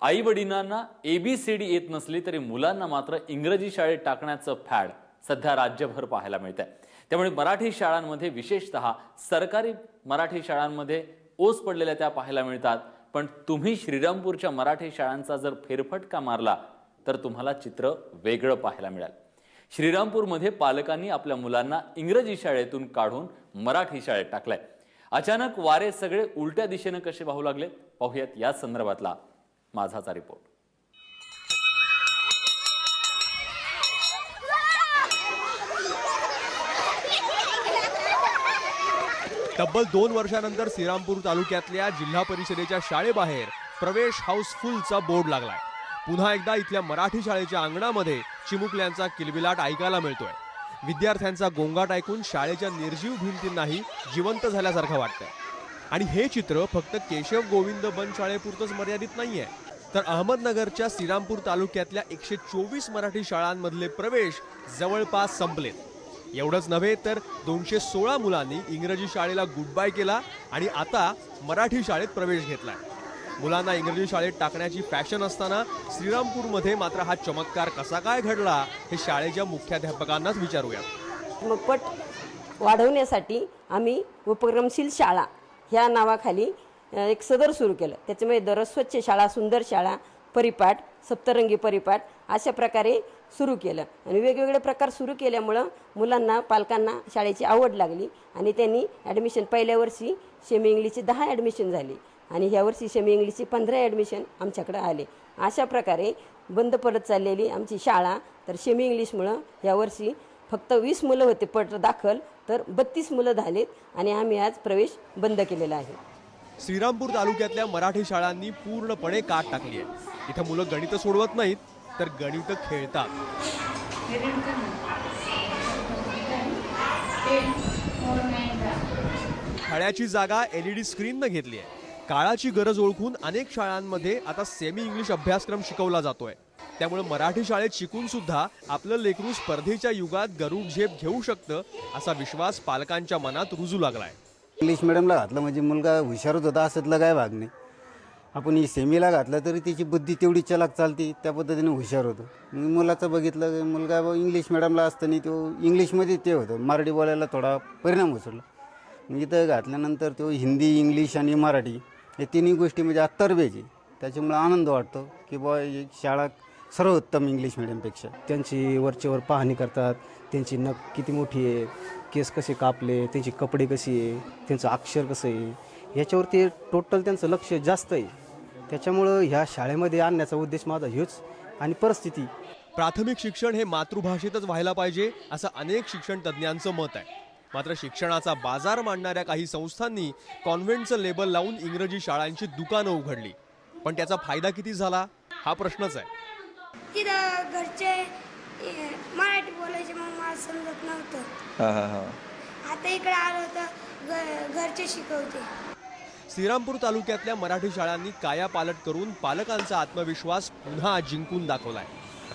आई वडिलांना ABCD येत नसली तरी मुलांना मात्र इंग्रजी शाळेत टाकण्याचं फॅड सध्या राज्यभर पाहायला मिळतंय। त्यामुळे मराठी शाळांमध्ये विशेषतः सरकारी मराठी शाळांमध्ये ओस पडलेल्या त्या पाहायला मिळतात। पण तुम्ही श्रीरामपूरच्या मराठी शाळांचा जर फेरफटका मारला तर तुम्हाला चित्र वेगळं पाहायला मिळेल। श्रीरामपूरमध्ये पालकांनी आपल्या मुलांना इंग्रजी शाळेतून काढून मराठी शाळेत टाकलंय। अचानक वारे सगळे उलट्या दिशेने कसे वाहू लागले पाहूयात या संदर्भातला माझाचा रिपोर्ट। तब्बल 2 वर्षानंतर श्रीरामपूर तालुक्यातल्या जिल्हा परिषदेच्या शाळेबाहेर प्रवेश हाऊसफुलचा बोर्ड लागलाय। पुन्हा एकदा इथल्या मराठी शाळेच्या अंगणामध्ये चिमुकल्यांचा किलबिलाट ऐकायला मिळतोय। विद्यार्थ्यांचा गोंगाट ऐकून शाळेच्या निर्जीव भिंतींनाही जिवंत झाल्यासारखं वाटतंय। आणि हे चित्र फक्त केशव गोविंद बन शाळेपुरतंच मर्यादित नाहीये, तर अहमदनगरच्या श्रीरामपूर तालुक्यातल्या 124 मराठी शाळांमधले प्रवेश जवळपास संपलेत। एवढंच नव्हे तर 216 मुलांनी इंग्रजी शाळेला गुड बाय केला आणि आता मराठी शाळेत प्रवेश घेतलाय। मुलांना इंग्रजी शाळेत टाकण्याची फॅशन असताना श्रीरामपूरमध्ये मात्र हा चमत्कार कसा काय घडला हे शाळेच्या मुख्याध्यापकांनाच विचारूया। मग पट वाढवण्यासाठी आम्ही उपक्रमशील शाळा ह्या नावाखाली एक सदर सुरू केलं। त्याच्यामुळे दररोज स्वच्छ शाळा, सुंदर शाळा, परिपाठ, सप्तरंगी परिपाठ अशा प्रकारे सुरू केलं आणि वेगवेगळे प्रकार सुरू केल्यामुळं मुलांना पालकांना शाळेची आवड लागली आणि त्यांनी ॲडमिशन पहिल्या वर्षी सेमी इंग्लिशची 10 ॲडमिशन झाली आणि ह्या वर्षी सेमी इंग्लिशची 15 ॲडमिशन आमच्याकडे आले। अशा प्रकारे बंद पडत चाललेली आमची शाळा तर सेमी इंग्लिशमुळं यावर्षी फक्त 20 मुलं होते पट दाखल तर 32 मुलं झालेत आणि आम्ही आज प्रवेश बंद केलेला आहे। श्रीरामपूर तालुक्यातल्या मराठी शाळांनी पूर्णपणे काट टाकली आहे। इथं मुलं गणित सोडवत नाहीत तर गणित खेळतात। फळ्याची जागा LED स्क्रीननं घेतली आहे। काळाची गरज ओळखून अनेक शाळांमध्ये आता सेमी इंग्लिश अभ्यासक्रम शिकवला जातोय। त्यामुळे मराठी शाळेत शिकून सुद्धा आपलं लेकरू स्पर्धेच्या युगात गरुड झेप घेऊ शकतं असा विश्वास पालकांच्या मनात रुजू लागलाय। इंग्लिश मीडियमला घातलं म्हणजे मुलगा हुशारच होता असतलं काय भाग नाही। आपण ही सेमीला घातलं तरी त्याची बुद्धी तेवढी चलाक चालती, त्या पद्धतीने हुशार होतो। मुलाचं बघितलं मुलगा इंग्लिश मीडियमला असताना तो इंग्लिशमध्ये ते होतं, मराठी बोलायला थोडा परिणाम होतो। इथं घातल्यानंतर तो हिंदी, इंग्लिश आणि मराठी हे तिन्ही गोष्टी म्हणजे तरबेज आहे। त्याच्यामुळे आनंद वाटतो की बुवा ही शाळा सर्वोत्तम इंग्लिश मीडियमपेक्षा। त्यांची वरचेवर पाहणी करतात, त्यांची नख किती मोठी आहे, केस कसे कापले, त्यांची कपडे कशी आहे, त्यांचं अक्षर कसं आहे याच्यावरती टोटल त्यांचं लक्ष जास्त आहे। त्याच्यामुळं ह्या शाळेमध्ये आणण्याचा उद्देश माझा हेच आणि परिस्थिती। प्राथमिक शिक्षण हे मातृभाषेतच व्हायला पाहिजे असं अनेक शिक्षण तज्ज्ञांचं मत आहे। मात्र शिक्षणाचा बाजार मांडणाऱ्या काही संस्थांनी कॉन्व्हेंटचं लेबल लावून इंग्रजी शाळांची दुकानं उघडली, पण त्याचा फायदा किती झाला हा प्रश्नच आहे। तिथं घरचे मराठी बोलायचे मग मला समजत नव्हतं। आता इकडे आलो तर घरचे शिकवते। श्रीरामपूर तालुक्यातल्या मराठी शाळांनी कायापालट करून पालकांचा आत्मविश्वास पुन्हा जिंकून दाखवलाय।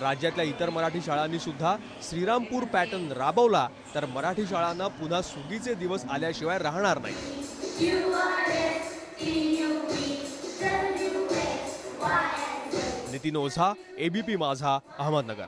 राज्यातल्या इतर मराठी शाळांनी सुद्धा श्रीरामपूर पॅटर्न राबवला तर मराठी शाळांना पुन्हा सुगीचे दिवस आल्याशिवाय राहणार नाही। नितीन ओझा, ABP माझा, अहमदनगर।